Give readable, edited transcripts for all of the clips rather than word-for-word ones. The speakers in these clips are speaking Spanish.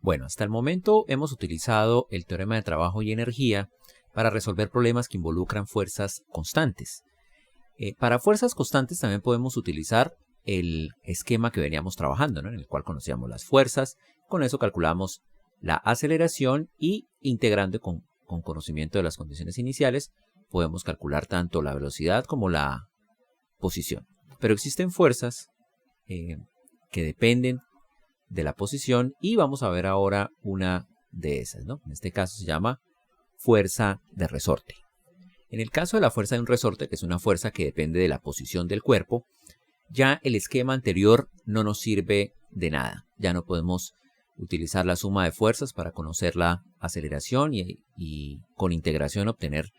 Bueno, hasta el momento hemos utilizado el teorema de trabajo y energía para resolver problemas que involucran fuerzas constantes. Para fuerzas constantes también podemos utilizar el esquema que veníamos trabajando, ¿no? En el cual conocíamos las fuerzas. Con eso calculamos la aceleración y integrando con conocimiento de las condiciones iniciales podemos calcular tanto la velocidad como la posición. Pero existen fuerzas que dependen de la posición y vamos a ver ahora una de esas, ¿no? En este caso se llama fuerza de resorte. En el caso de la fuerza de un resorte, que es una fuerza que depende de la posición del cuerpo, ya el esquema anterior no nos sirve de nada. Ya no podemos utilizar la suma de fuerzas para conocer la aceleración y con integración obtener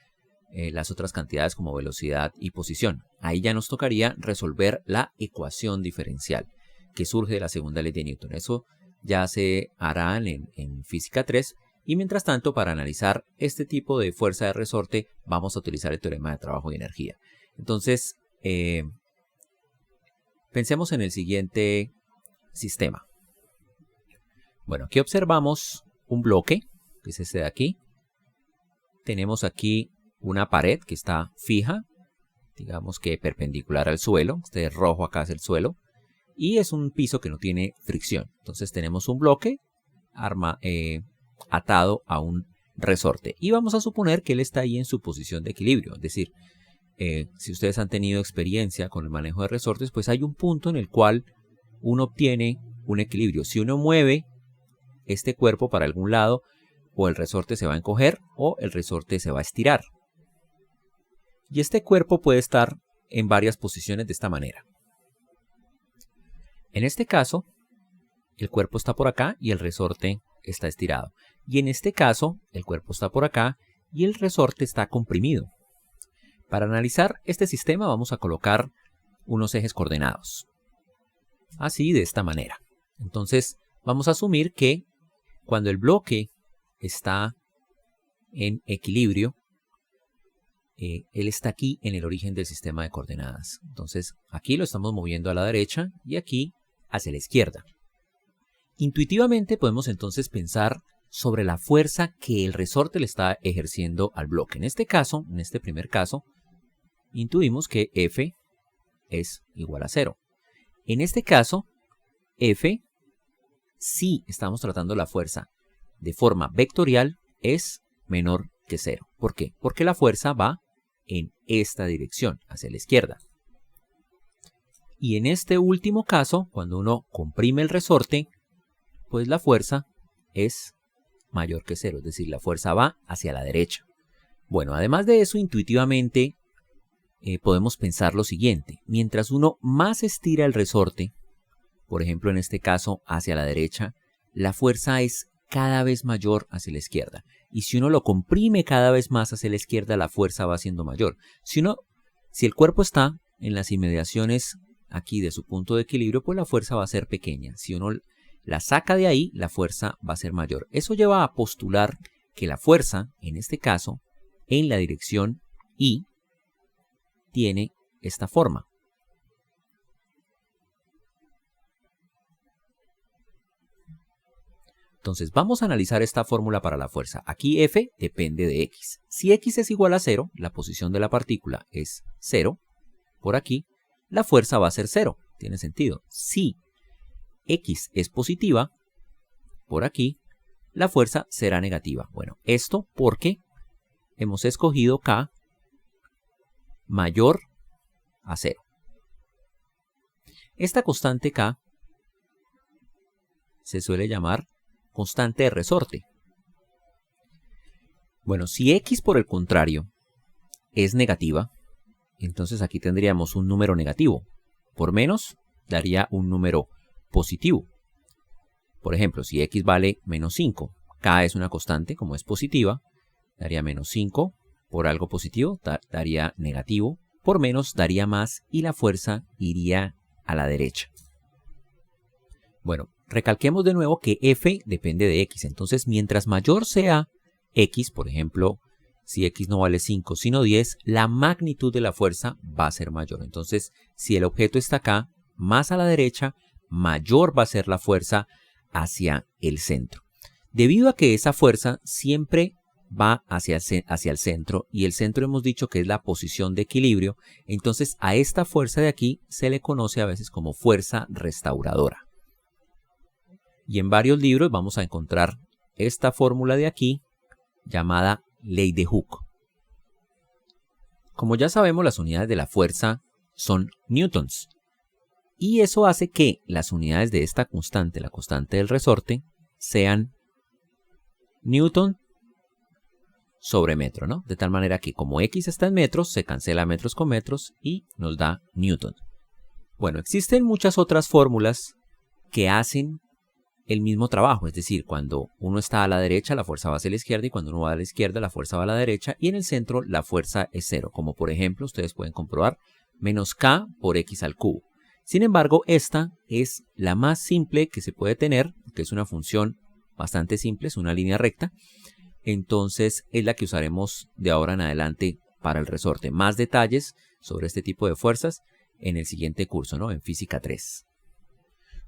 las otras cantidades como velocidad y posición. Ahí ya nos tocaría resolver la ecuación diferencial que surge de la segunda ley de Newton. Eso ya se hará en Física 3. Y mientras tanto, para analizar este tipo de fuerza de resorte, vamos a utilizar el teorema de trabajo y energía. Entonces, pensemos en el siguiente sistema. Bueno, aquí observamos un bloque, que es este de aquí. Tenemos aquí una pared que está fija, digamos que perpendicular al suelo. Este rojo acá es el suelo. Y es un piso que no tiene fricción. Entonces tenemos un bloque atado a un resorte. Y vamos a suponer que él está ahí en su posición de equilibrio. Es decir, si ustedes han tenido experiencia con el manejo de resortes, pues hay un punto en el cual uno obtiene un equilibrio. Si uno mueve este cuerpo para algún lado, o el resorte se va a encoger o el resorte se va a estirar. Y este cuerpo puede estar en varias posiciones de esta manera. En este caso, el cuerpo está por acá y el resorte está estirado. Y en este caso, el cuerpo está por acá y el resorte está comprimido. Para analizar este sistema vamos a colocar unos ejes coordenados. Así, de esta manera. Entonces, vamos a asumir que cuando el bloque está en equilibrio, él está aquí en el origen del sistema de coordenadas. Entonces, aquí lo estamos moviendo a la derecha y aquí hacia la izquierda. Intuitivamente podemos entonces pensar sobre la fuerza que el resorte le está ejerciendo al bloque. En este caso, en este primer caso, intuimos que F es igual a 0. En este caso, F, si estamos tratando la fuerza de forma vectorial, es menor que 0. ¿Por qué? Porque la fuerza va en esta dirección, hacia la izquierda. Y en este último caso, cuando uno comprime el resorte, pues la fuerza es mayor que 0, es decir, la fuerza va hacia la derecha. Bueno, además de eso, intuitivamente podemos pensar lo siguiente. Mientras uno más estira el resorte, por ejemplo en este caso hacia la derecha, la fuerza es cada vez mayor hacia la izquierda. Y si uno lo comprime cada vez más hacia la izquierda, la fuerza va siendo mayor. Si el cuerpo está en las inmediaciones aquí de su punto de equilibrio, pues la fuerza va a ser pequeña. Si uno la saca de ahí, la fuerza va a ser mayor. Eso lleva a postular que la fuerza, en este caso, en la dirección Y, tiene esta forma. Entonces vamos a analizar esta fórmula para la fuerza. Aquí F depende de X. Si X es igual a 0, la posición de la partícula es 0. Por aquí, la fuerza va a ser 0. Tiene sentido. Si X es positiva, por aquí, la fuerza será negativa. Bueno, esto porque hemos escogido K mayor a 0. Esta constante K se suele llamar constante de resorte. Bueno, si X por el contrario es negativa, entonces aquí tendríamos un número negativo. Por menos daría un número positivo. Por ejemplo, si X vale menos 5, K es una constante, como es positiva, daría menos 5, por algo positivo daría negativo, por menos daría más y la fuerza iría a la derecha. Bueno, recalquemos de nuevo que F depende de X, entonces mientras mayor sea X, por ejemplo, si X no vale 5 sino 10, la magnitud de la fuerza va a ser mayor. Entonces, si el objeto está acá, más a la derecha, mayor va a ser la fuerza hacia el centro. Debido a que esa fuerza siempre va hacia el centro, y el centro hemos dicho que es la posición de equilibrio, entonces a esta fuerza de aquí se le conoce a veces como fuerza restauradora. Y en varios libros vamos a encontrar esta fórmula de aquí llamada ley de Hooke. Como ya sabemos, las unidades de la fuerza son newtons, y eso hace que las unidades de esta constante, la constante del resorte, sean newton sobre metro, ¿no? De tal manera que como x está en metros, se cancela metros con metros y nos da newton. Bueno, existen muchas otras fórmulas que hacen el mismo trabajo, es decir, cuando uno está a la derecha, la fuerza va hacia la izquierda, y cuando uno va a la izquierda, la fuerza va a la derecha, y en el centro la fuerza es cero, como por ejemplo, ustedes pueden comprobar, menos k por x al cubo. Sin embargo, esta es la más simple que se puede tener, que es una función bastante simple, es una línea recta, entonces es la que usaremos de ahora en adelante para el resorte. Más detalles sobre este tipo de fuerzas en el siguiente curso, ¿no? En Física 3.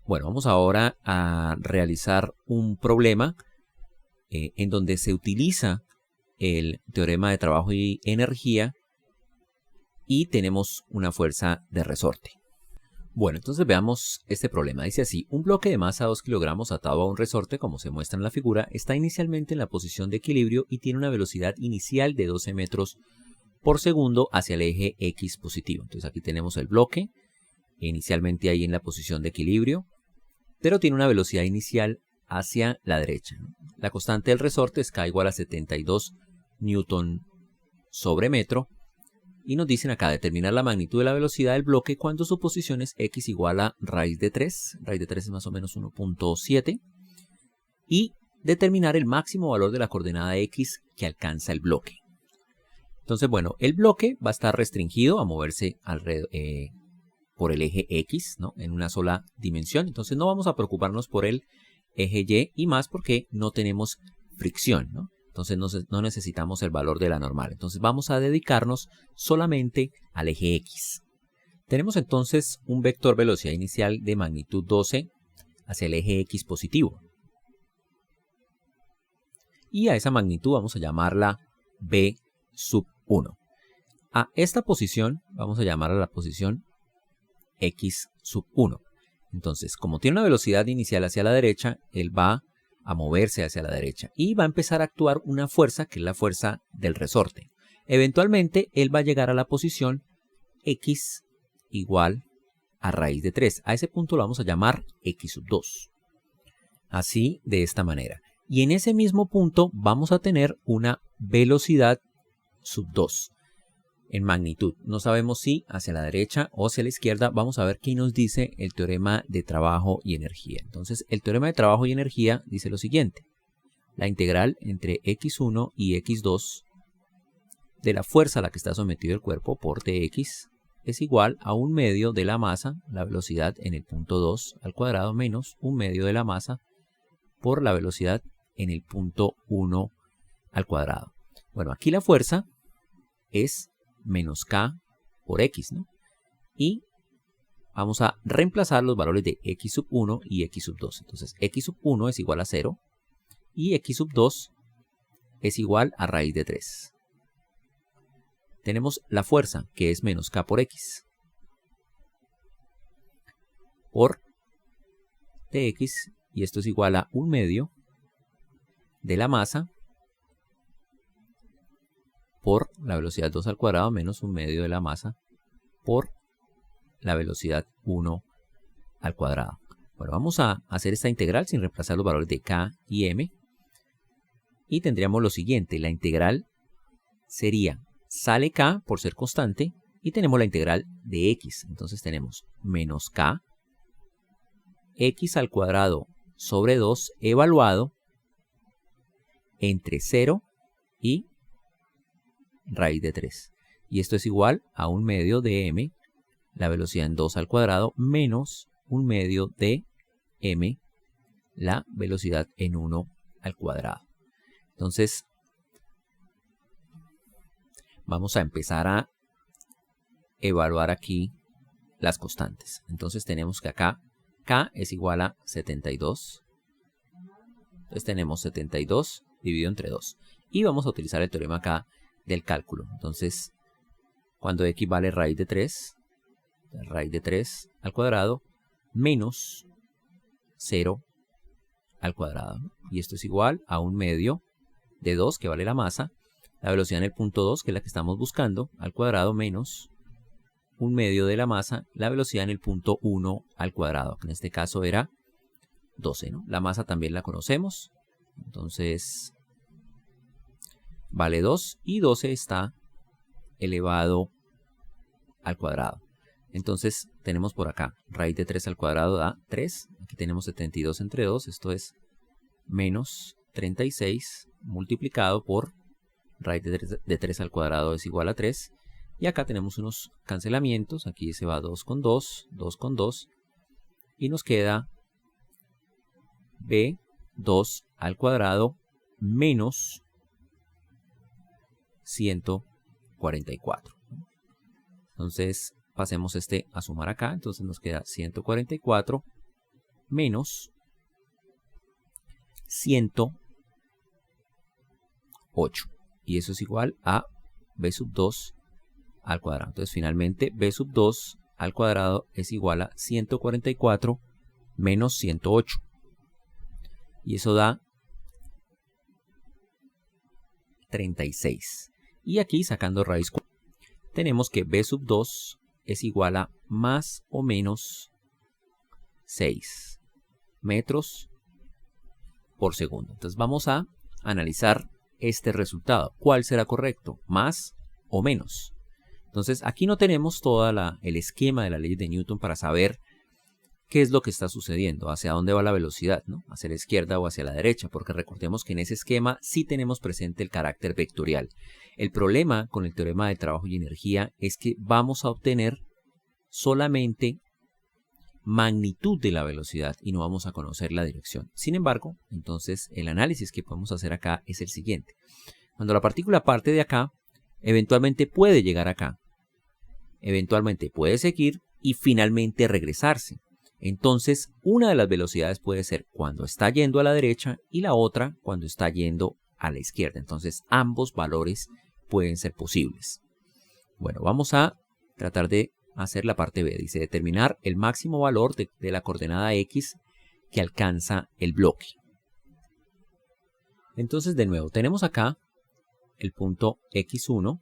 Bueno, vamos ahora a realizar un problema en donde se utiliza el teorema de trabajo y energía y tenemos una fuerza de resorte. Bueno, entonces veamos este problema. Dice así: un bloque de masa 2 kilogramos atado a un resorte, como se muestra en la figura, está inicialmente en la posición de equilibrio y tiene una velocidad inicial de 12 metros por segundo hacia el eje X positivo. Entonces aquí tenemos el bloque, inicialmente ahí en la posición de equilibrio, pero tiene una velocidad inicial hacia la derecha. La constante del resorte es K igual a 72 newton sobre metro. Y nos dicen acá determinar la magnitud de la velocidad del bloque cuando su posición es x igual a raíz de 3. Raíz de 3 es más o menos 1.7. Y determinar el máximo valor de la coordenada x que alcanza el bloque. Entonces, bueno, el bloque va a estar restringido a moverse alrededor, por el eje X, ¿no? En una sola dimensión. Entonces no vamos a preocuparnos por el eje Y, y más porque no tenemos fricción, ¿no? Entonces no necesitamos el valor de la normal. Entonces vamos a dedicarnos solamente al eje X. Tenemos entonces un vector velocidad inicial de magnitud 12 hacia el eje X positivo. Y a esa magnitud vamos a llamarla B sub 1. A esta posición vamos a llamarla la posición X sub 1. Entonces, como tiene una velocidad inicial hacia la derecha, él va a moverse hacia la derecha y va a empezar a actuar una fuerza que es la fuerza del resorte. Eventualmente, él va a llegar a la posición X igual a raíz de 3. A ese punto lo vamos a llamar X sub 2. Así, de esta manera. Y en ese mismo punto vamos a tener una velocidad sub 2. En magnitud. No sabemos si hacia la derecha o hacia la izquierda. Vamos a ver qué nos dice el teorema de trabajo y energía. Entonces, el teorema de trabajo y energía dice lo siguiente. La integral entre x1 y x2 de la fuerza a la que está sometido el cuerpo por dx es igual a 1/2 de la masa, la velocidad en el punto 2 al cuadrado, menos 1/2 de la masa por la velocidad en el punto 1 al cuadrado. Bueno, aquí la fuerza es menos k por x, ¿no? Y vamos a reemplazar los valores de x sub 1 y x sub 2. Entonces, x sub 1 es igual a 0 y x sub 2 es igual a raíz de 3. Tenemos la fuerza, que es menos k por x, por dx, y esto es igual a 1/2 de la masa por la velocidad 2 al cuadrado menos 1/2 de la masa por la velocidad 1 al cuadrado. Bueno, vamos a hacer esta integral sin reemplazar los valores de k y m. Y tendríamos lo siguiente. La integral sería, sale k por ser constante, y tenemos la integral de x. Entonces tenemos menos k, x al cuadrado sobre 2 evaluado entre 0 y raíz de 3. Y esto es igual a 1/2 de m, la velocidad en 2 al cuadrado, menos 1/2 de m, la velocidad en 1 al cuadrado. Entonces, vamos a empezar a evaluar aquí las constantes. Entonces tenemos que acá k es igual a 72 Entonces tenemos 72 dividido entre 2. Y vamos a utilizar el teorema acá del cálculo. Entonces, cuando x vale raíz de 3 al cuadrado menos 0 al cuadrado, ¿no? Y esto es igual a 1/2 de 2, que vale la masa, la velocidad en el punto 2, que es la que estamos buscando, al cuadrado, menos 1/2 de la masa, la velocidad en el punto 1 al cuadrado, que en este caso era 12, ¿no? La masa también la conocemos, entonces vale 2 y 12 está elevado al cuadrado. Entonces tenemos por acá, raíz de 3 al cuadrado da 3, aquí tenemos 72 entre 2, esto es menos 36 multiplicado por raíz de 3 al cuadrado es igual a 3. Y acá tenemos unos cancelamientos, aquí se va 2 con 2, 2 con 2, y nos queda b2 al cuadrado menos 144. Entonces pasemos este a sumar acá, entonces nos queda 144 menos 108. Y eso es igual a b sub 2 al cuadrado. Entonces finalmente b sub 2 al cuadrado es igual a 144 menos 108. Y eso da 36. Y aquí sacando raíz tenemos que b sub 2 es igual a más o menos 6 metros por segundo. Entonces vamos a analizar este resultado. ¿Cuál será correcto? ¿Más o menos? Entonces aquí no tenemos todo el esquema de la ley de Newton para saber qué es lo que está sucediendo, hacia dónde va la velocidad, ¿no? Hacia la izquierda o hacia la derecha, porque recordemos que en ese esquema sí tenemos presente el carácter vectorial. El problema con el teorema de trabajo y energía es que vamos a obtener solamente magnitud de la velocidad y no vamos a conocer la dirección. Sin embargo, entonces el análisis que podemos hacer acá es el siguiente. Cuando la partícula parte de acá, eventualmente puede llegar acá, eventualmente puede seguir y finalmente regresarse. Entonces, una de las velocidades puede ser cuando está yendo a la derecha y la otra cuando está yendo a la izquierda. Entonces, ambos valores pueden ser posibles. Bueno, vamos a tratar de hacer la parte B. Dice determinar el máximo valor de la coordenada X que alcanza el bloque. Entonces, de nuevo, tenemos acá el punto X1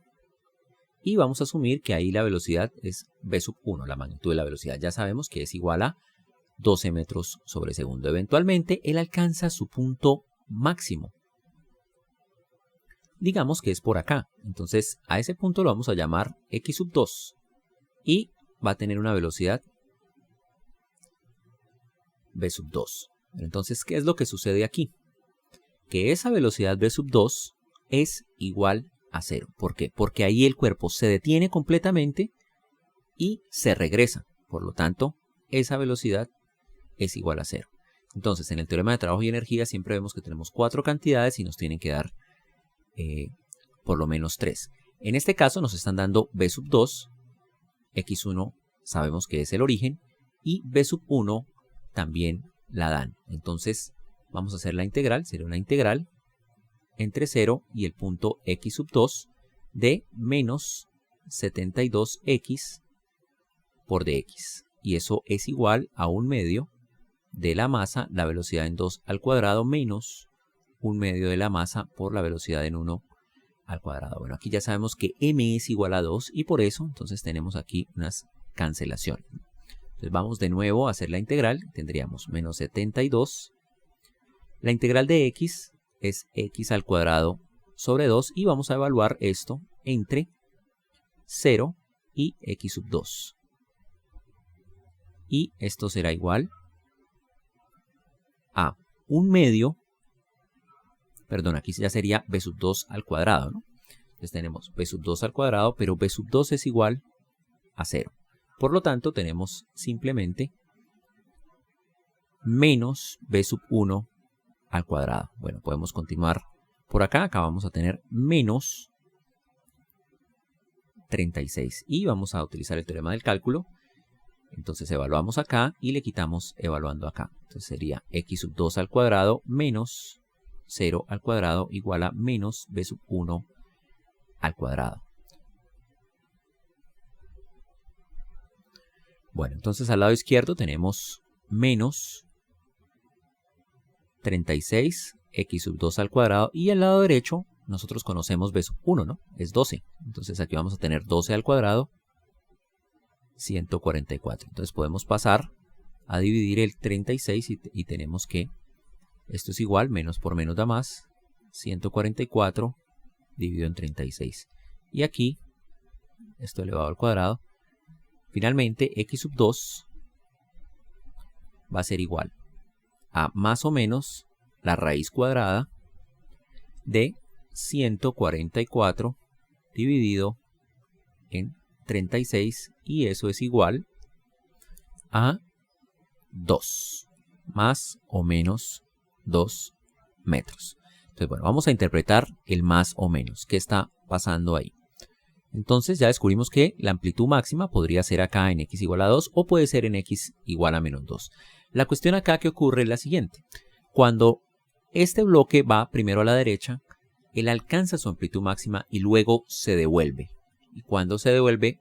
y vamos a asumir que ahí la velocidad es v sub 1, la magnitud de la velocidad. Ya sabemos que es igual a 12 metros sobre segundo. Eventualmente, él alcanza su punto máximo. Digamos que es por acá. Entonces, a ese punto lo vamos a llamar X sub 2 y va a tener una velocidad v sub 2. Entonces, ¿qué es lo que sucede aquí? Que esa velocidad v sub 2 es igual a 0. ¿Por qué? Porque ahí el cuerpo se detiene completamente y se regresa. Por lo tanto, esa velocidad es igual a 0. Entonces, en el teorema de trabajo y energía siempre vemos que tenemos 4 cantidades y nos tienen que dar por lo menos 3. En este caso nos están dando v sub 2, x1 sabemos que es el origen y v sub 1 también la dan. Entonces, vamos a hacer la integral, sería una integral entre 0 y el punto x sub 2 de menos 72x por dx. Y eso es igual a 1/2 de la masa, la velocidad en 2 al cuadrado, menos 1/2 de la masa por la velocidad en 1 al cuadrado. Bueno, aquí ya sabemos que m es igual a 2 y por eso entonces tenemos aquí unas cancelaciones. Entonces vamos de nuevo a hacer la integral. Tendríamos menos 72. La integral de x es x al cuadrado sobre 2 y vamos a evaluar esto entre 0 y x sub 2. Y esto será igual a 1/2, perdón, aquí ya sería b sub 2 al cuadrado, ¿no? Entonces tenemos b sub 2 al cuadrado, pero b sub 2 es igual a 0. Por lo tanto, tenemos simplemente menos b sub 1 al cuadrado. Bueno, podemos continuar por acá. Acá vamos a tener menos 36. Y vamos a utilizar el teorema del cálculo. Entonces evaluamos acá y le quitamos evaluando acá. Entonces sería x sub 2 al cuadrado menos 0 al cuadrado igual a menos b sub 1 al cuadrado. Bueno, entonces al lado izquierdo tenemos menos 36 x sub 2 al cuadrado y al lado derecho nosotros conocemos b sub 1, ¿no? Es 12. Entonces aquí vamos a tener 12 al cuadrado, 144. Entonces podemos pasar a dividir el 36 y tenemos que esto es igual, menos por menos da más, 144 dividido en 36. Y aquí, esto elevado al cuadrado, finalmente x sub 2 va a ser igual a más o menos la raíz cuadrada de 144 dividido en 36 y eso es igual a 2 más o menos 2 metros. Entonces, bueno, vamos a interpretar el más o menos. ¿Qué está pasando ahí? Entonces ya descubrimos que la amplitud máxima podría ser acá en x igual a 2 o puede ser en x igual a menos 2. La cuestión acá que ocurre es la siguiente. Cuando este bloque va primero a la derecha, él alcanza su amplitud máxima y luego se devuelve. Y cuando se devuelve,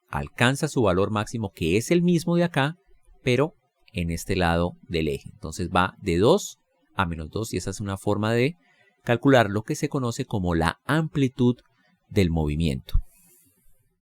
alcanza su valor máximo que es el mismo de acá, pero en este lado del eje. Entonces va de 2 a menos 2 y esa es una forma de calcular lo que se conoce como la amplitud del movimiento.